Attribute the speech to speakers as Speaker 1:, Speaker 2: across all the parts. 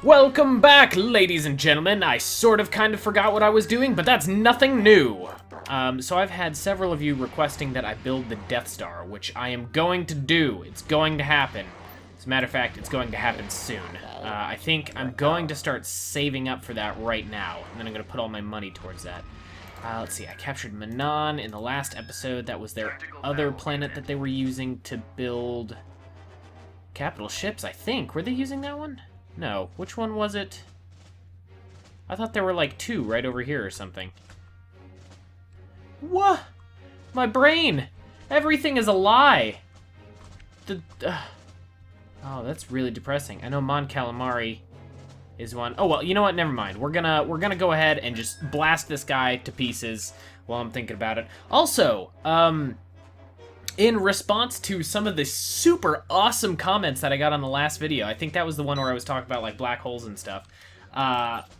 Speaker 1: Welcome back, ladies and gentlemen. I sort of kind of forgot what I was doing, but that's nothing new. So I've had several of you requesting that I build the Death Star, which I am going to do. It's going to happen. As a matter of fact, it's going to happen soon. I think I'm going to start saving up for that right now, and then I'm going to put all my money towards that. Let's see, I captured Manon in the last episode. That was their other planet that they were using to build capital ships, I think. Were they using that one? No. Which one was it? I thought there were like two right over here or something. What? My brain! Everything is a lie! Oh, that's really depressing. I know Mon Calamari is one. Oh, well, you know what? Never mind. We're gonna go ahead and just blast this guy to pieces while I'm thinking about it. Also, in response to some of the super awesome comments that I got on the last video, I think that was the one where I was talking about, like, black holes and stuff.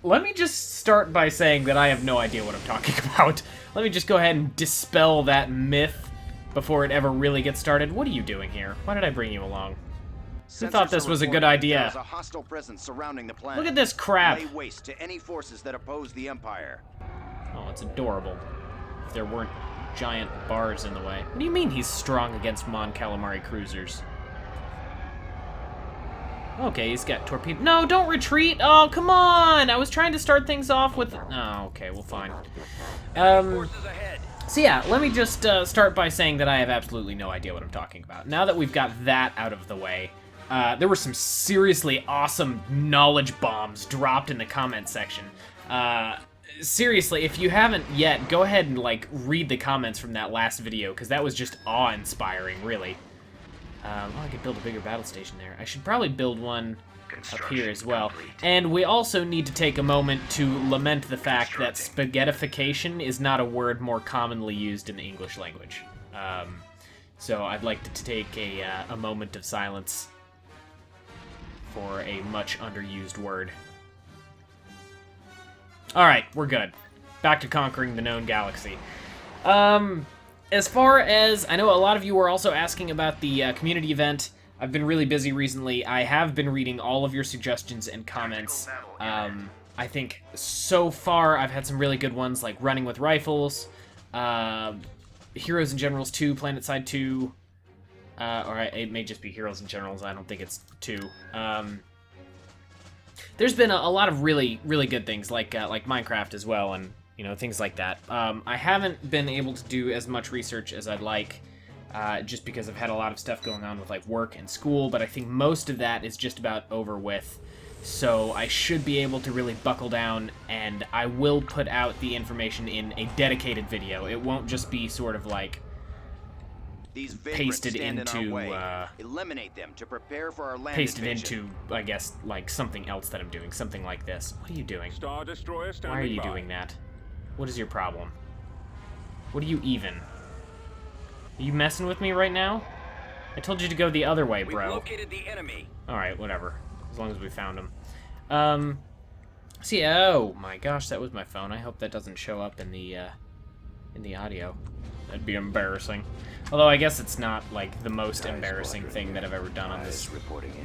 Speaker 1: Let me just start by saying that I have no idea what I'm talking about. Let me just go ahead and dispel that myth before it ever really gets started. What are you doing here? Why did I bring you along? Who thought this was a good idea?
Speaker 2: There's a hostile presence surrounding the planet.
Speaker 1: Look at this crap.
Speaker 2: Lay waste to any forces that oppose the Empire.
Speaker 1: Oh, it's adorable. If there weren't giant bars in the way. What do you mean he's strong against Mon Calamari cruisers? Okay, he's got torpedo. No, don't retreat! Oh, come on! I was trying to start things off with... Oh, okay, well, fine. So yeah, let me just start by saying that I have absolutely no idea what I'm talking about. Now that we've got that out of the way, there were some seriously awesome knowledge bombs dropped in the comment section. Seriously, if you haven't yet, go ahead and, like, read the comments from that last video, because that was just awe-inspiring, really. Oh, I could build a bigger battle station there. I should probably build one up here as well. And we also need to take a moment to lament the fact that spaghettification is not a word more commonly used in the English language. So I'd like to take a moment of silence for a much underused word. Alright, we're good. Back to conquering the known galaxy. As far as, I know a lot of you were also asking about the community event. I've been really busy recently. I have been reading all of your suggestions and comments. I think so far I've had some really good ones, like Running with Rifles, Heroes and Generals 2, PlanetSide 2, or it may just be Heroes and Generals, I don't think it's 2. There's been a lot of really, really good things, like Minecraft as well, and, you know, things like that. I haven't been able to do as much research as I'd like, just because I've had a lot of stuff going on with, like, work and school, but I think most of that is just about over with. So I should be able to really buckle down, and I will put out the information in a dedicated video. It won't just be sort of, like, pasted into,
Speaker 2: eliminate them to prepare for our land
Speaker 1: pasted
Speaker 2: invasion.
Speaker 1: into, I guess, like, something else that I'm doing, something like this. What are you doing?
Speaker 3: Star Destroyer standing
Speaker 1: Why are you
Speaker 3: by.
Speaker 1: doing that? What is your problem? What are you even? Are you messing with me right now? I told you to go the other way, bro.
Speaker 2: We've located the enemy.
Speaker 1: Alright, whatever. As long as we found him. See, oh my gosh, that was my phone. I hope that doesn't show up in the audio. That'd be embarrassing. Although I guess it's not, like, the most embarrassing thing that I've ever done on this.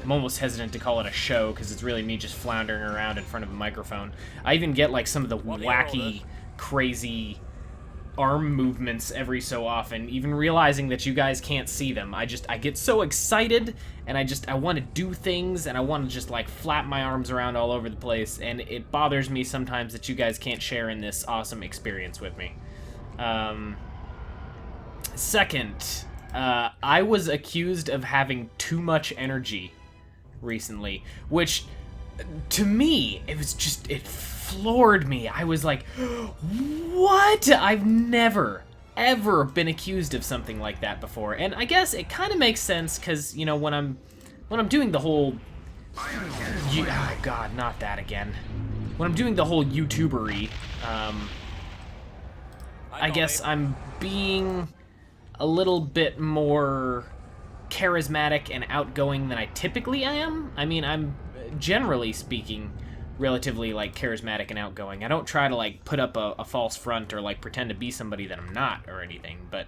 Speaker 1: I'm almost hesitant to call it a show, because it's really me just floundering around in front of a microphone. I even get, like, some of the wacky, crazy arm movements every so often, even realizing that you guys can't see them. I get so excited, and I want to do things, and I want to just, like, flap my arms around all over the place, and it bothers me sometimes that you guys can't share in this awesome experience with me. Second, I was accused of having too much energy recently, which, to me, it floored me. I was like, what? I've never, ever been accused of something like that before. And I guess it kind of makes sense, because, you know, when I'm doing the whole... Oh, God, not that again. When I'm doing the whole YouTubery, I guess I'm being a little bit more charismatic and outgoing than I typically am. I mean, I'm, generally speaking, relatively, like, charismatic and outgoing. I don't try to, like, put up a false front or, like, pretend to be somebody that I'm not or anything, but,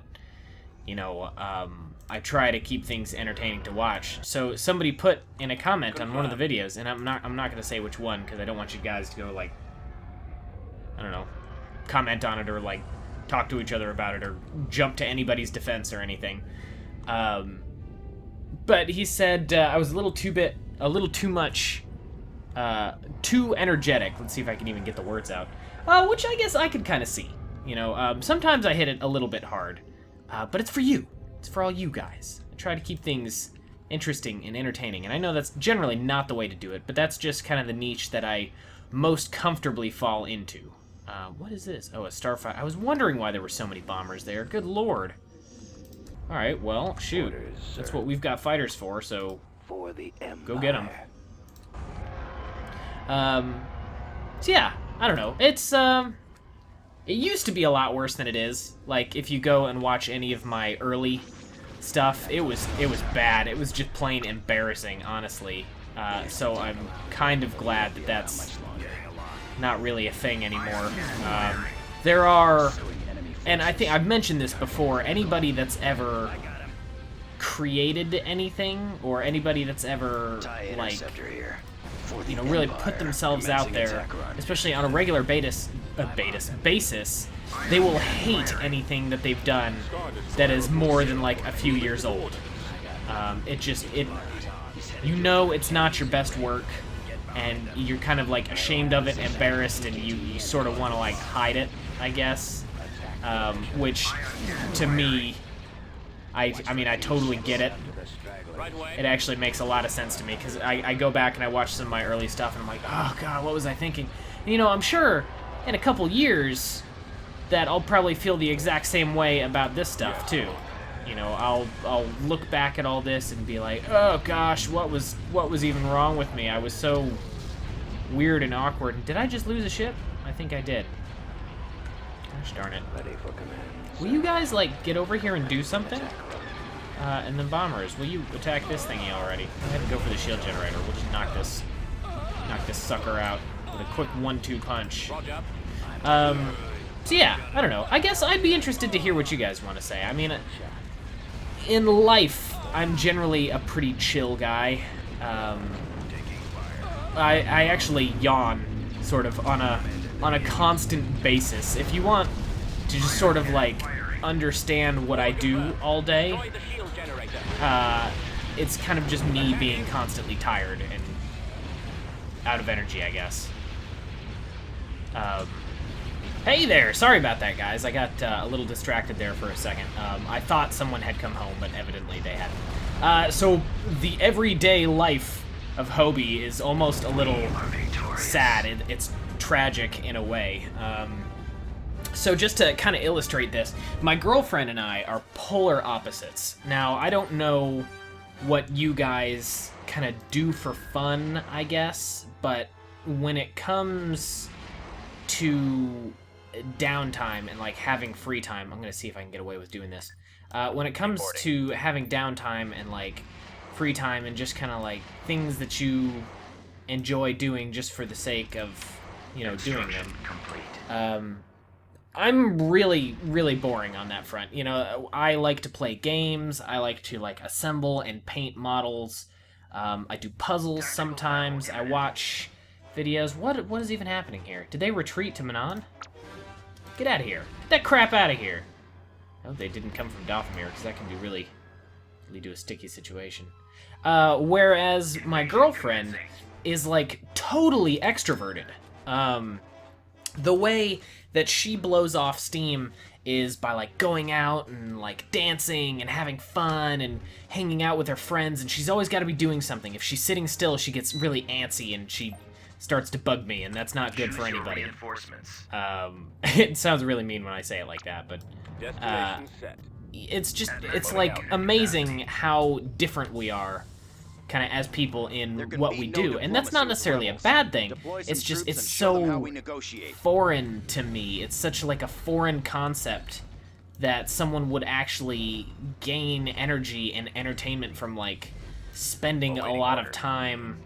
Speaker 1: you know, I try to keep things entertaining to watch. So somebody put in a comment on one of the videos, and I'm not going to say which one because I don't want you guys to go like, I don't know, comment on it or like talk to each other about it or jump to anybody's defense or anything. But he said I was a little too much, too energetic. Let's see if I can even get the words out. Which I guess I could kind of see. You know, sometimes I hit it a little bit hard, but it's for you. It's for all you guys. I try to keep things interesting and entertaining, and I know that's generally not the way to do it, but that's just kind of the niche that I most comfortably fall into. What is this? Oh, a starfighter. I was wondering why there were so many bombers there. Good lord. All right, well, shoot. That's what we've got fighters for, so
Speaker 3: For the
Speaker 1: go get them. So yeah, I don't know. It's, it used to be a lot worse than it is. Like, if you go and watch any of my early stuff, it was bad. It was just plain embarrassing, honestly. So I'm kind of glad that that's not really a thing anymore. There are, and I think I've mentioned this before, anybody that's ever created anything, or anybody that's ever, like, you know, really put themselves out there, especially on a regular basis, they will hate anything that they've done that is more than like a few years old. You know it's not your best work, and you're kind of like ashamed of it, embarrassed, and you sort of want to like hide it, I guess. Which, to me, I mean, I totally get it. It actually makes a lot of sense to me, because I go back and I watch some of my early stuff, and I'm like, oh god, what was I thinking? And, you know, I'm sure in a couple years that I'll probably feel the exact same way about this stuff too. You know, I'll look back at all this and be like, oh gosh, what was even wrong with me? I was so weird and awkward. Did I just lose a ship? I think I did. Gosh darn it. Will you guys like get over here and do something? And then bombers, will you attack this thingy already? Go ahead and go for the shield generator. We'll just knock this sucker out with a quick 1-2 punch. So yeah, I don't know. I guess I'd be interested to hear what you guys want to say. I mean, in life, I'm generally a pretty chill guy. I actually yawn sort of on a constant basis. If you want to just sort of like understand what I do all day, it's kind of just me being constantly tired and out of energy, I guess. Hey there! Sorry about that, guys. I got a little distracted there for a second. I thought someone had come home, but evidently they hadn't. So the everyday life of Hobie is almost a little sad. It's tragic in a way. So just to kind of illustrate this, my girlfriend and I are polar opposites. Now, I don't know what you guys kind of do for fun, I guess, but when it comes to downtime and like having free time, I'm gonna see if I can get away with doing this. When it comes to having downtime and like free time and just kind of like things that you enjoy doing just for the sake of, you know, doing them, I'm really, really boring on that front. You know, I like to play games. I like to like assemble and paint models. I do puzzles sometimes. I watch videos. What is even happening here? Did they retreat to Manon? Get out of here. Get that crap out of here. I hope they didn't come from Dathomir, because that can be really lead to a sticky situation. Whereas my girlfriend is like totally extroverted. The way that she blows off steam is by like going out and like dancing and having fun and hanging out with her friends, and she's always got to be doing something. If she's sitting still, she gets really antsy and she starts to bug me, and that's not good for anybody. It sounds really mean when I say it like that, but it's like amazing how different we are kind of as people in what we do, and that's not necessarily a bad thing. It's just, it's so foreign to me. It's such like a foreign concept that someone would actually gain energy and entertainment from like spending a lot of time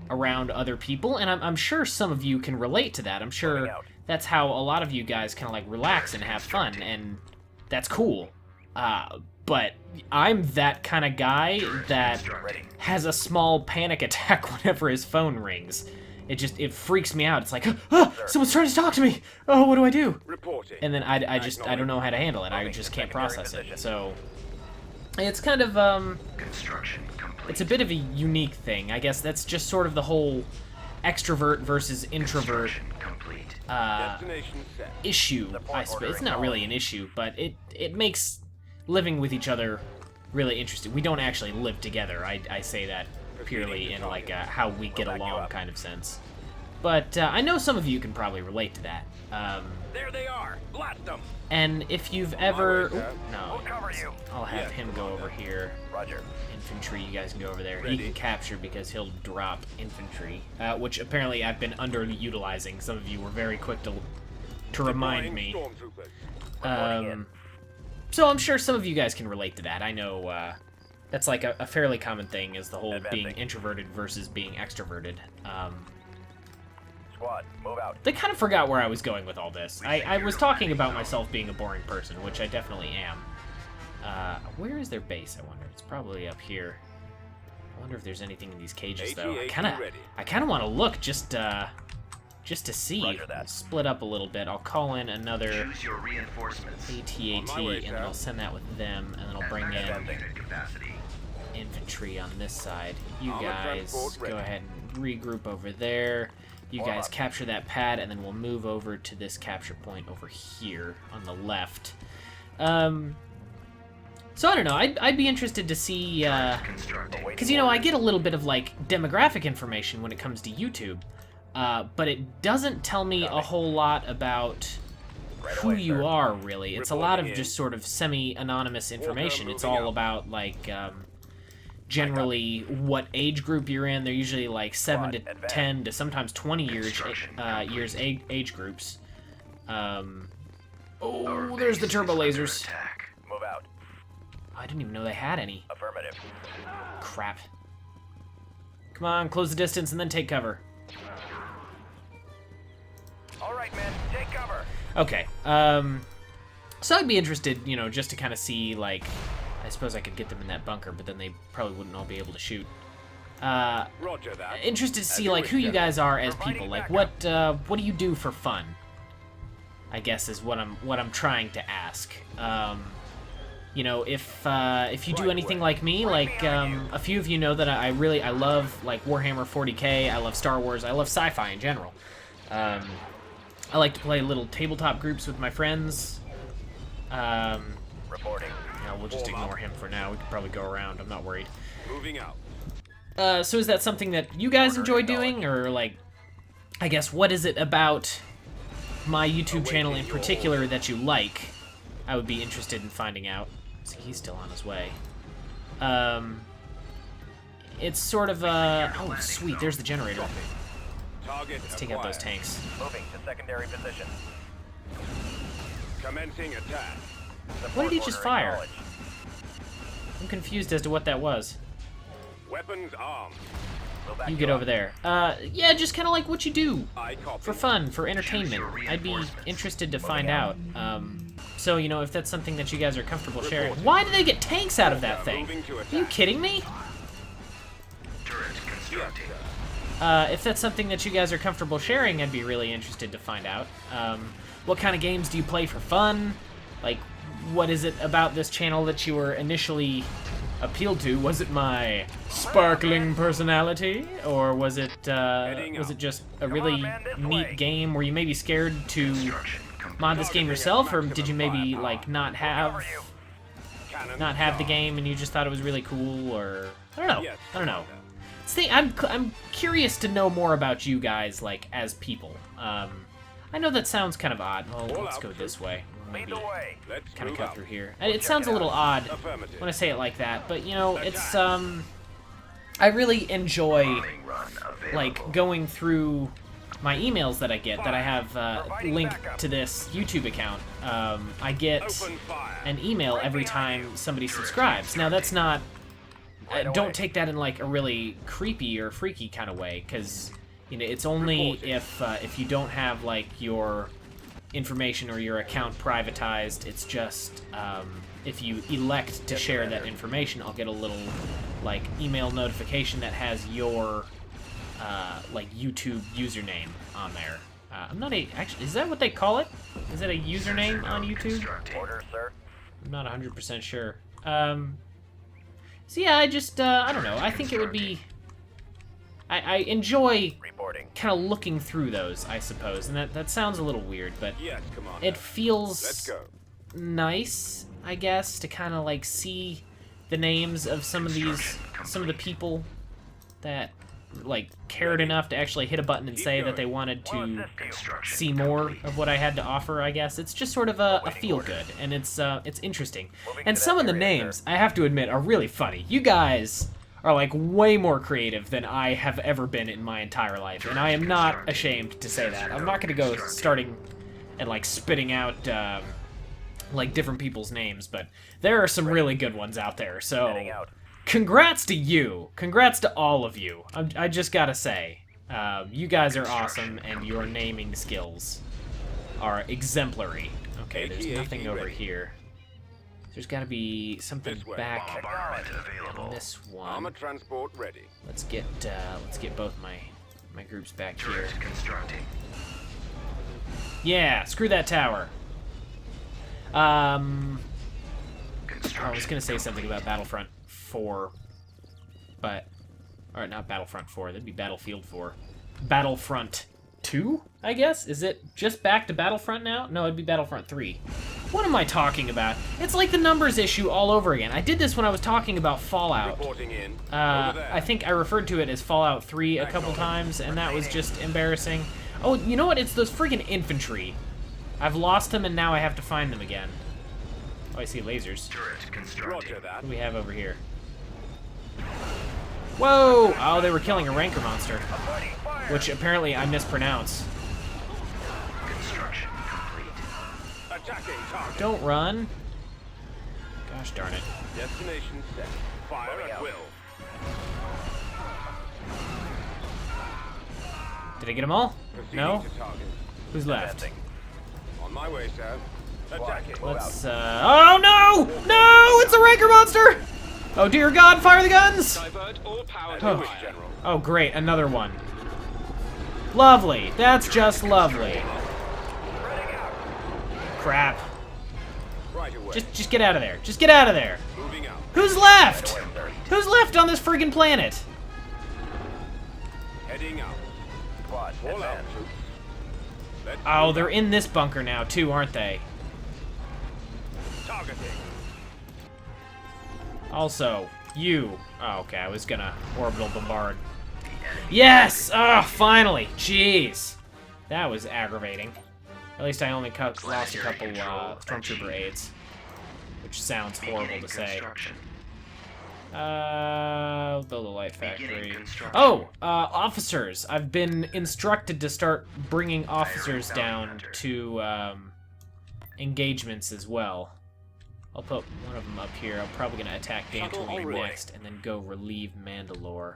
Speaker 1: around other people, and I'm sure some of you can relate to that. I'm sure that's how a lot of you guys kind of like relax and have fun, and that's cool. but I'm that kind of guy that has a small panic attack whenever his phone rings. It freaks me out. It's like, someone's trying to talk to me. Oh, what do I do? And then I don't know how to handle it. I just can't process it. So it's kind of it's a bit of a unique thing. I guess that's just sort of the whole extrovert versus introvert issue. I suppose it's not really an issue, but it makes living with each other really interesting. We don't actually live together. I say that purely in like how we get along kind of sense. But I know some of you can probably relate to that.
Speaker 3: There they are. Blast them.
Speaker 1: And if you've ever...
Speaker 3: way,
Speaker 1: no, I'll have him go over here.
Speaker 3: Roger.
Speaker 1: Infantry, you guys can go over there. He can capture because he'll drop infantry, which apparently I've been underutilizing. Some of you were very quick to remind me. So I'm sure some of you guys can relate to that. I know that's like a fairly common thing, is the whole being introverted versus being extroverted.
Speaker 3: Squad, move out.
Speaker 1: They kind of forgot where I was going with all this. I was talking about myself being a boring person, which I definitely am. Where is their base, I wonder? It's probably up here. I wonder if there's anything in these cages, though. I kind of want to look just to see. Split up a little bit. I'll call in another AT-AT, and then I'll send that with them, and then I'll bring in infantry on this side. You guys go ahead and regroup over there. You guys capture that pad, and then we'll move over to this capture point over here on the left. So I don't know, I'd be interested to see, because, you know, I get a little bit of, like, demographic information when it comes to YouTube, but it doesn't tell me a whole lot about who you are, really. It's a lot of just sort of semi-anonymous information. It's all about, like, generally what age group you're in. They're usually, like, 7 to 10 to sometimes 20 years age groups. Oh, there's the turbo lasers.
Speaker 3: Move out.
Speaker 1: I didn't even know they had any.
Speaker 3: Affirmative.
Speaker 1: Crap. Come on, close the distance and then take cover.
Speaker 3: All right, men, take cover.
Speaker 1: Okay. So I'd be interested, you know, just to kind of see, like, I suppose I could get them in that bunker, but then they probably wouldn't all be able to shoot.
Speaker 3: Roger that.
Speaker 1: Interested to see, like, who you guys are as people. Like, what do you do for fun? I guess is what I'm trying to ask. You know, if you do anything like me, like a few of you know that I love like Warhammer 40K. I love Star Wars. I love sci-fi in general. I like to play little tabletop groups with my friends.
Speaker 3: Reporting.
Speaker 1: Yeah, we'll just ignore him for now. We could probably go around. I'm not worried.
Speaker 3: Moving out.
Speaker 1: So is that something that you guys enjoy doing, or like, I guess, what is it about my YouTube channel in particular that you like? I would be interested in finding out. See, he's still on his way. It's sort of oh, sweet, there's the generator. Let's take out those tanks.
Speaker 3: Moving to secondary position. Commencing attack.
Speaker 1: What did he just fire? I'm confused as to what that was.
Speaker 3: Weapons armed.
Speaker 1: You get over there. Yeah, just kind of like what you do. For fun, for entertainment. I'd be interested to find out. So, you know, if that's something that you guys are comfortable sharing. Why do they get tanks out of that thing? Are you kidding me? If that's something that you guys are comfortable sharing, I'd be really interested to find out. What kind of games do you play for fun? Like, what is it about this channel that you were initially appealed to? Was it my sparkling personality, or was it just a really neat game? Were you maybe scared to mod this game yourself, or did you maybe like not have the game and you just thought it was really cool? Or I don't know. I'm curious to know more about you guys, like, as people. I know that sounds kind of odd. Well, let's go this way. Maybe kind of cut through here. It sounds a little odd when I say it like that, but, you know, it's, I really enjoy, like, going through my emails that I get, that I have linked to this YouTube account. I get an email every time somebody subscribes. Now, that's not... don't take that in, like, a really creepy or freaky kind of way, because, you know, it's only if you don't have, like, your information or your account privatized. It's just if you elect to share that information, I'll get a little, like, email notification that has your, like, YouTube username on there. I'm not actually, is that what they call it? Is it a username on YouTube?
Speaker 3: Order, sir.
Speaker 1: I'm not 100% sure. So yeah, I just, I don't know. I think it would be... I enjoy
Speaker 3: Reporting.
Speaker 1: kind of looking through those, I suppose. And that sounds a little weird, but
Speaker 3: Yes, Commander.
Speaker 1: it feels
Speaker 3: Let's go.
Speaker 1: nice, I guess, to kind of, like, see the names of some of the people that, like, cared enough to actually hit a button and say that they wanted to see more of what I had to offer, I guess. It's just sort of a feel-good, and it's interesting. And some of the names, I have to admit, are really funny. You guys are, like, way more creative than I have ever been in my entire life, and I am not ashamed to say that. I'm not going to go starting and, like, spitting out, like, different people's names, but there are some really good ones out there, so...
Speaker 3: Heading out.
Speaker 1: Congrats to you. Congrats to all of you. I just gotta say, you guys are awesome, and your naming skills are exemplary. Okay, there's nothing over here. There's gotta be something
Speaker 3: This way.
Speaker 1: back
Speaker 3: Bombardment
Speaker 1: on this one.
Speaker 3: Armor transport ready.
Speaker 1: Let's get both my groups back here. Yeah, screw that tower. I was gonna say something about Battlefront 4, but... Or not Battlefront 4, that'd be Battlefield 4. Battlefront 2, I guess? Is it just back to Battlefront now? No, it'd be Battlefront 3. What am I talking about? It's like the numbers issue all over again. I did this when I was talking about Fallout.
Speaker 3: Reporting in. Over there.
Speaker 1: I think I referred to it as Fallout 3 a couple times, and that was just embarrassing. Oh, you know what? It's those friggin' infantry. I've lost them, and now I have to find them again. Oh, I see lasers.
Speaker 3: Roger that.
Speaker 1: What do we have over here? Whoa! Oh, they were killing a rancor monster, which apparently I mispronounce.
Speaker 3: Attacking target.
Speaker 1: Don't run. Gosh darn it.
Speaker 3: Destination set. Fire at will.
Speaker 1: Did I get them all?
Speaker 3: Proceeding
Speaker 1: No?
Speaker 3: to target.
Speaker 1: Who's left?
Speaker 3: On my way, sir. Attacking.
Speaker 1: Let's, oh no! No! It's a rancor monster! Oh dear God, fire the guns!
Speaker 4: Divert all power
Speaker 3: Oh.
Speaker 4: to
Speaker 3: General.
Speaker 1: Oh great, another one. Lovely. That's just lovely. Crap.
Speaker 3: Right away.
Speaker 1: Just get out of there. Just get out of there.
Speaker 3: Moving out.
Speaker 1: Who's left? Who's left on this friggin' planet?
Speaker 3: Heading out. Squad. All out, troops. Let's
Speaker 1: Oh,
Speaker 3: move
Speaker 1: they're
Speaker 3: out.
Speaker 1: in this bunker now too, aren't they?
Speaker 3: Targeting.
Speaker 1: Also, you. Oh, okay, I was gonna orbital bombard. Yes! Ah, finally! Jeez. That was aggravating. At least I only lost a couple stormtrooper aides. Which sounds horrible to say. Build a light factory. Oh! Officers! I've been instructed to start bringing officers down to, engagements as well. I'll put one of them up here. I'm probably going to attack Dantooine next, and then go relieve Mandalore.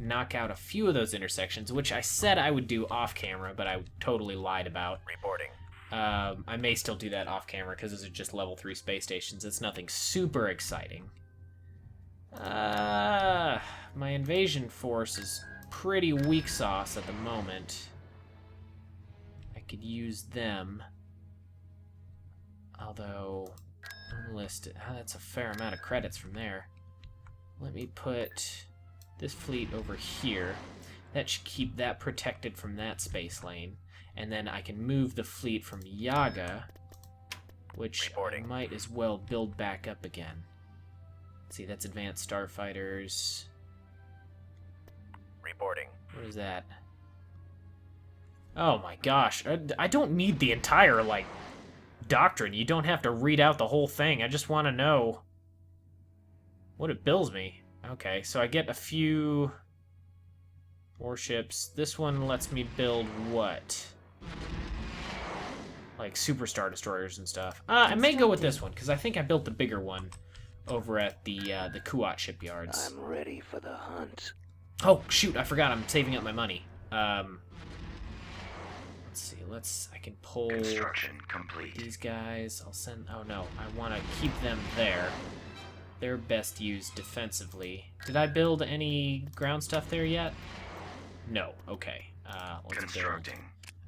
Speaker 1: Knock out a few of those intersections, which I said I would do off-camera, but I totally lied about.
Speaker 3: Reporting.
Speaker 1: I may still do that off-camera, because those are just level 3 space stations. It's nothing super exciting. My invasion force is pretty weak sauce at the moment. I could use them. Although... unlisted. That's a fair amount of credits from there. Let me put this fleet over here. That should keep that protected from that space lane. And then I can move the fleet from Yaga, which I might as well build back up again. Let's see, that's advanced starfighters.
Speaker 3: Reporting.
Speaker 1: What is that? Oh my gosh. I don't need the entire, like, doctrine. You don't have to read out the whole thing. I just want to know what it bills me. Okay, so I get a few warships. This one lets me build what? Like superstar destroyers and stuff. I may go with this one because I think I built the bigger one over at the Kuat shipyards.
Speaker 5: I'm ready for the hunt.
Speaker 1: Oh shoot! I forgot. I'm saving up my money. Let's let's see. I can pull
Speaker 4: Construction complete.
Speaker 1: these guys. I'll send. Oh no, I want to keep them there. They're best used defensively. Did I build any ground stuff there yet? No. Okay. Let's build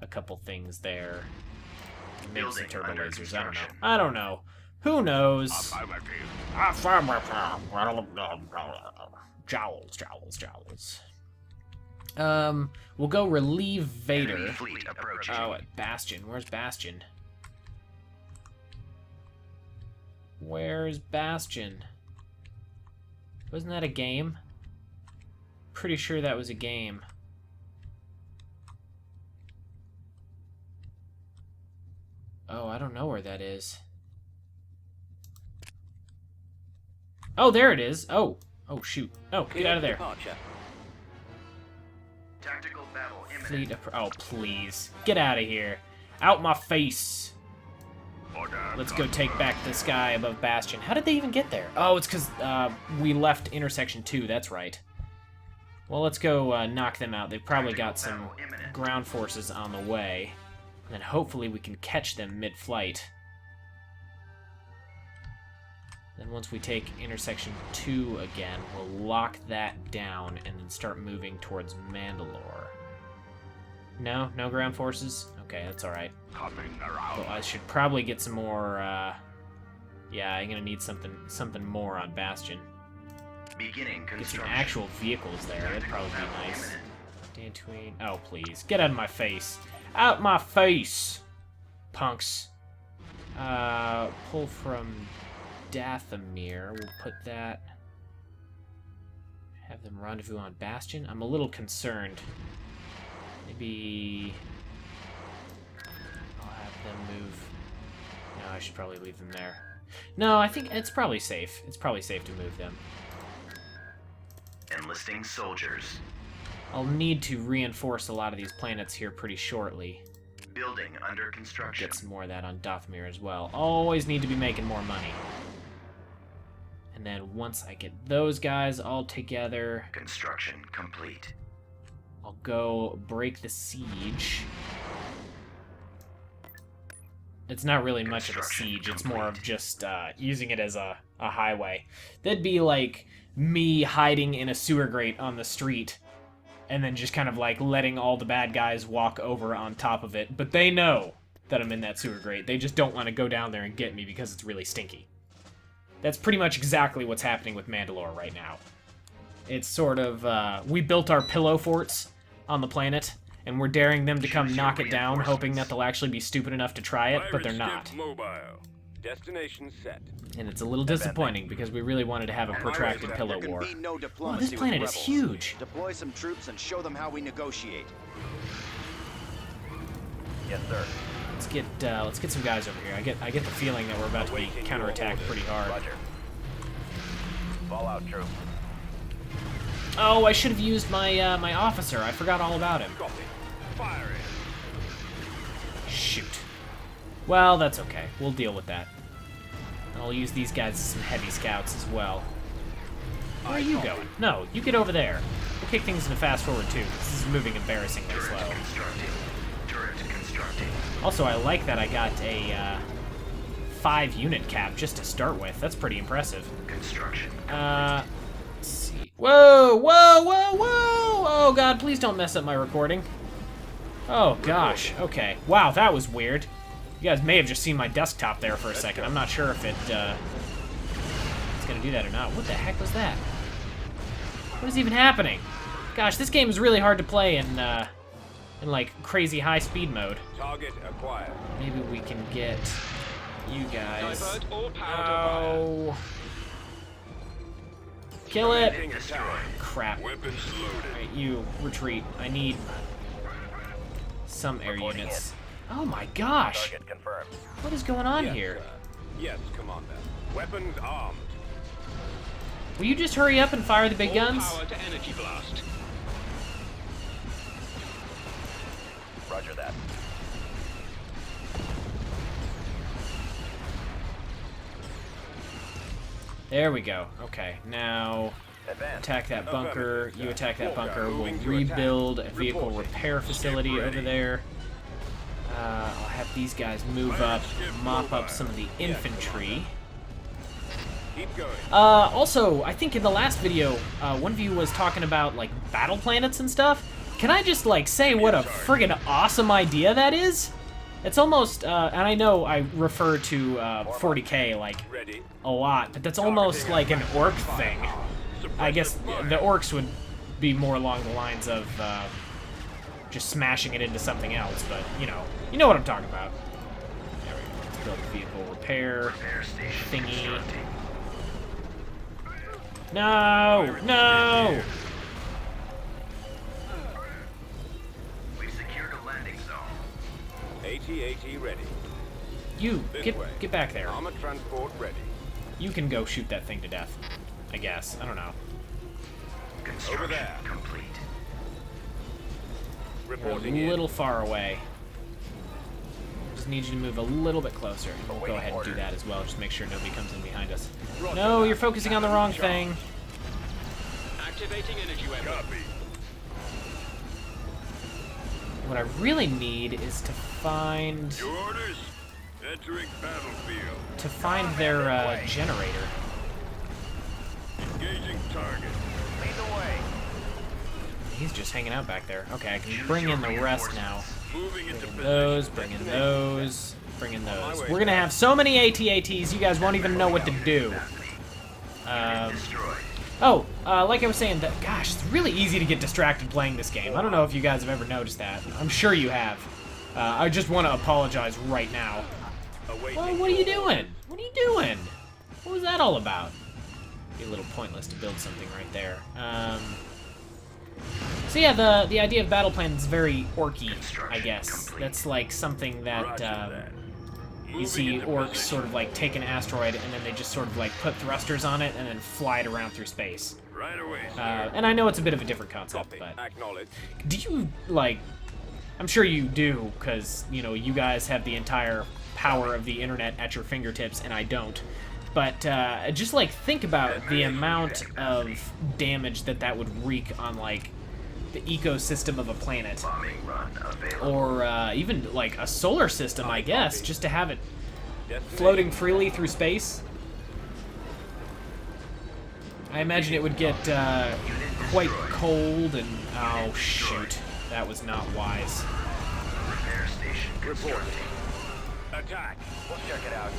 Speaker 1: a couple things there. Maybe some turbo lasers. I don't know. I don't know. Who knows? Jowls. We'll go relieve Vader.
Speaker 4: Enemy fleet approaching.
Speaker 1: Oh, at Bastion. Where's Bastion? Where's Bastion? Wasn't that a game? Pretty sure that was a game. Oh, I don't know where that is. Oh, there it is. Oh, shoot. Oh, get out of there.
Speaker 4: Tactical battle
Speaker 1: Fleet
Speaker 4: imminent.
Speaker 1: oh, please. Get out of here. Out my face. Let's go take back this guy above Bastion. How did they even get there? Oh, it's because we left intersection 2. That's right. Well, let's go knock them out. They've probably got some ground forces on the way. And then hopefully we can catch them mid-flight. Then once we take intersection 2 again, we'll lock that down and then start moving towards Mandalore. No? No ground forces? Okay, that's alright. Well, I should probably get some more, yeah, I'm gonna need something more on Bastion.
Speaker 4: Beginning
Speaker 1: Get some
Speaker 4: construction.
Speaker 1: actual vehicles there, that'd probably be nice. Dantooine. Oh, please. Get out of my face. Out my face! Punks. Pull from Dathomir. We'll put that... Have them rendezvous on Bastion. I'm a little concerned. Maybe... I'll have them move... No, I should probably leave them there. No, I think it's probably safe. It's probably safe to move them.
Speaker 4: Enlisting soldiers.
Speaker 1: I'll need to reinforce a lot of these planets here pretty shortly.
Speaker 4: Building under construction.
Speaker 1: Get some more of that on Dathomir as well. Always need to be making more money. And then once I get those guys all together,
Speaker 4: Construction complete.
Speaker 1: I'll go break the siege. It's not really much of a siege, it's more of just using it as a highway. That'd be like me hiding in a sewer grate on the street and then just kind of like letting all the bad guys walk over on top of it. But they know that I'm in that sewer grate. They just don't want to go down there and get me because it's really stinky. That's pretty much exactly what's happening with Mandalore right now. It's sort of, we built our pillow forts on the planet, and we're daring them to come knock it down, hoping that they'll actually be stupid enough to try it, but they're not.
Speaker 3: Mobile. Destination set.
Speaker 1: And it's a little disappointing because we really wanted to have a protracted pillow
Speaker 2: There can
Speaker 1: war.
Speaker 2: be no
Speaker 1: Oh,
Speaker 2: diplomacy
Speaker 1: this planet
Speaker 2: with
Speaker 1: is
Speaker 2: rebels.
Speaker 1: huge.
Speaker 2: Deploy some troops and show them how we negotiate.
Speaker 3: Yes, sir.
Speaker 1: Let's get some guys over here. I get the feeling that we're about to be counterattacked pretty hard.
Speaker 3: Roger. Fallout troop.
Speaker 1: Oh, I should have used my my officer. I forgot all about him.
Speaker 3: Copy. Firing.
Speaker 1: Shoot. Well, that's okay. We'll deal with that. I'll use these guys as some heavy scouts as well. Where are you going? No, you get over there. We'll kick things into fast forward too. This is moving embarrassingly slow.
Speaker 4: Constructing. Turret constructing.
Speaker 1: Also, I like that I got a 5-unit cap just to start with. That's pretty impressive.
Speaker 4: Construction.
Speaker 1: Let's see. Whoa, whoa, whoa, whoa! Oh god, please don't mess up my recording. Oh gosh, okay. Wow, that was weird. You guys may have just seen my desktop there for a second. I'm not sure if it's gonna do that or not. What the heck was that? What is even happening? Gosh, this game is really hard to play in like crazy high speed mode.
Speaker 3: Target acquired.
Speaker 1: Maybe we can get you guys.
Speaker 3: Divert all power to
Speaker 1: Oh. Kill it!
Speaker 3: Being destroyed.
Speaker 1: Crap.
Speaker 3: Weapons loaded.
Speaker 1: Alright, you retreat. I need some air units. Oh my gosh!
Speaker 3: Target confirmed.
Speaker 1: What is going on
Speaker 3: Yes,
Speaker 1: here?
Speaker 3: sir. Yes, Commander. Weapons armed.
Speaker 1: Will you just hurry up and fire the big guns?
Speaker 3: Power to energy blast. Roger that.
Speaker 1: There we go. Okay, now
Speaker 3: Advance.
Speaker 1: attack that bunker.
Speaker 3: Affirmative,
Speaker 1: You
Speaker 3: sir.
Speaker 1: attack that
Speaker 3: Walker,
Speaker 1: bunker. We'll
Speaker 3: moving to attack.
Speaker 1: rebuild a vehicle
Speaker 3: Reporting.
Speaker 1: repair facility
Speaker 3: Ship
Speaker 1: over
Speaker 3: ready.
Speaker 1: there. I'll have these guys move up, mop up some of the infantry.
Speaker 3: Keep going.
Speaker 1: Also, I think in the last video, one of you was talking about, like, battle planets and stuff. Can I just, like, say what a friggin' awesome idea that is? It's almost, and I know I refer to 40K, like,
Speaker 3: Ready.
Speaker 1: a lot, but that's almost like an orc thing. I guess the orcs would be more along the lines of just smashing it into something else, but, you know what I'm talking about. There we go. Let's build a vehicle repair thingy. No! No!
Speaker 4: We've secured a landing zone.
Speaker 3: AT-AT ready.
Speaker 1: You,
Speaker 3: This way.
Speaker 1: get back there.
Speaker 3: Armored transport ready.
Speaker 1: You can go shoot that thing to death. I guess. I don't know.
Speaker 4: Construction
Speaker 3: there.
Speaker 4: complete.
Speaker 1: You're
Speaker 3: Reporting
Speaker 1: a
Speaker 3: in.
Speaker 1: little far away. Just need you to move a little bit closer. We'll go ahead and do that as well. Just make sure nobody comes in behind us. No, you're focusing on the wrong thing.
Speaker 3: Activating energy weapon. Copy.
Speaker 1: What I really need is to find
Speaker 3: Your orders. Entering battlefield.
Speaker 1: their generator.
Speaker 3: Engaging target. Lead the way.
Speaker 1: He's just hanging out back there. Okay, I can bring in the rest now.
Speaker 3: Moving into
Speaker 1: Bring in
Speaker 3: position.
Speaker 1: those, bring in those, bring in those. We're gonna have so many AT-ATs, you guys won't even know what to do.
Speaker 4: Destroyed.
Speaker 1: Oh, like I was saying, gosh, it's really easy to get distracted playing this game. I don't know if you guys have ever noticed that. I'm sure you have. I just want to apologize right now. Well, what are you doing? What are you doing? What was that all about? Be a little pointless to build something right there. So yeah, the idea of battle plan is very orky, I guess. That's like something that you see orcs sort of like take an asteroid and then they just sort of like put thrusters on it and then fly it around through space.
Speaker 3: Right away.
Speaker 1: And I know it's a bit of a different concept, but
Speaker 3: Acknowledge.
Speaker 1: do you like? I'm sure you do, because you know you guys have the entire power of the internet at your fingertips, and I don't. But just like think about the amount of damage that would wreak on like the ecosystem of a planet,
Speaker 4: Bombing run available.
Speaker 1: or even like a solar system, I guess, just to have it floating freely through space. I imagine it would get quite cold and oh shoot, that was not wise.
Speaker 4: Repair station constructing.
Speaker 3: Attack. We'll check it out.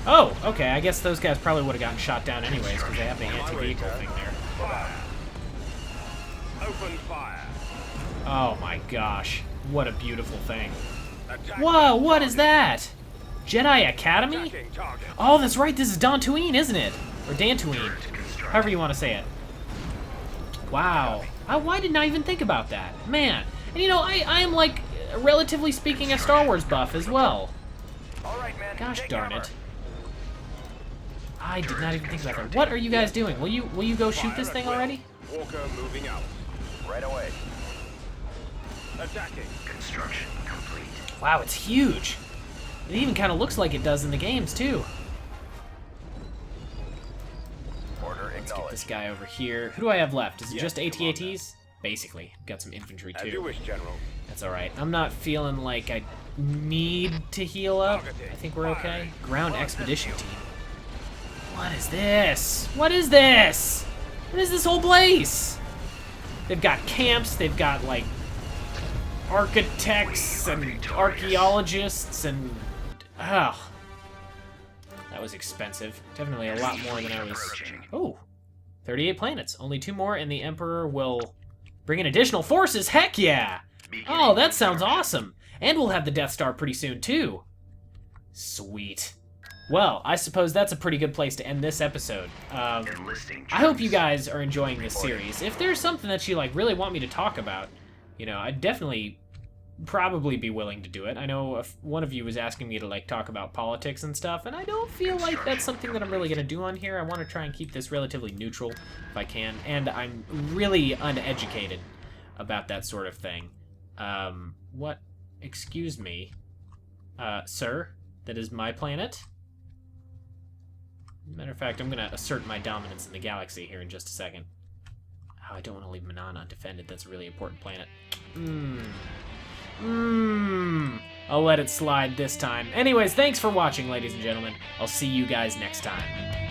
Speaker 1: Oh, okay, I guess those guys probably would have gotten shot down anyways because they have the anti-vehicle thing there.
Speaker 3: Open fire.
Speaker 1: Oh my gosh, what a beautiful thing.
Speaker 3: Attack.
Speaker 1: Whoa, what is that? Jedi Academy?
Speaker 3: Attacking target.
Speaker 1: Oh, that's right, this is Dantooine, isn't it? Or Dantooine, however you want to say it. Wow, why didn't I even think about that? Man, and you know, I am like, relatively speaking, a Star Wars buff as well.
Speaker 3: All right, man.
Speaker 1: Gosh
Speaker 3: Take
Speaker 1: darn
Speaker 3: cover.
Speaker 1: it. I did not even think about that. What are you guys doing? Will you go shoot this thing already?
Speaker 3: Walker moving out. Right away. Attacking.
Speaker 4: Construction complete.
Speaker 1: Wow, it's huge. It even kind of looks like it does in the games, too.
Speaker 3: Order
Speaker 1: Let's get this guy over here. Who do I have left? Is it just AT-ATs? Basically. Got some infantry,
Speaker 3: As you
Speaker 1: too.
Speaker 3: wish, General.
Speaker 1: That's alright. I'm not feeling like I need to heal up. I think we're okay. Ground expedition team. What is this? What is this? What is this whole place? They've got camps, they've got, like, architects and archaeologists and... Oh. That was expensive. Definitely a lot more than I was... Oh. 38 planets. Only 2 more and the Emperor will bring in additional forces. Heck yeah! Oh, that sounds awesome. And we'll have the Death Star pretty soon, too. Sweet. Well, I suppose that's a pretty good place to end this episode. I hope you guys are enjoying this series. If there's something that you like really want me to talk about, you know, I'd definitely probably be willing to do it. I know if one of you was asking me to like talk about politics and stuff, and I don't feel like that's something that I'm really going to do on here. I want to try and keep this relatively neutral if I can, and I'm really uneducated about that sort of thing. What? Excuse me. Sir? That is my planet? Matter of fact, I'm gonna assert my dominance in the galaxy here in just a second. Oh, I don't want to leave Manan undefended. That's a really important planet. I'll let it slide this time. Anyways, thanks for watching, ladies and gentlemen. I'll see you guys next time.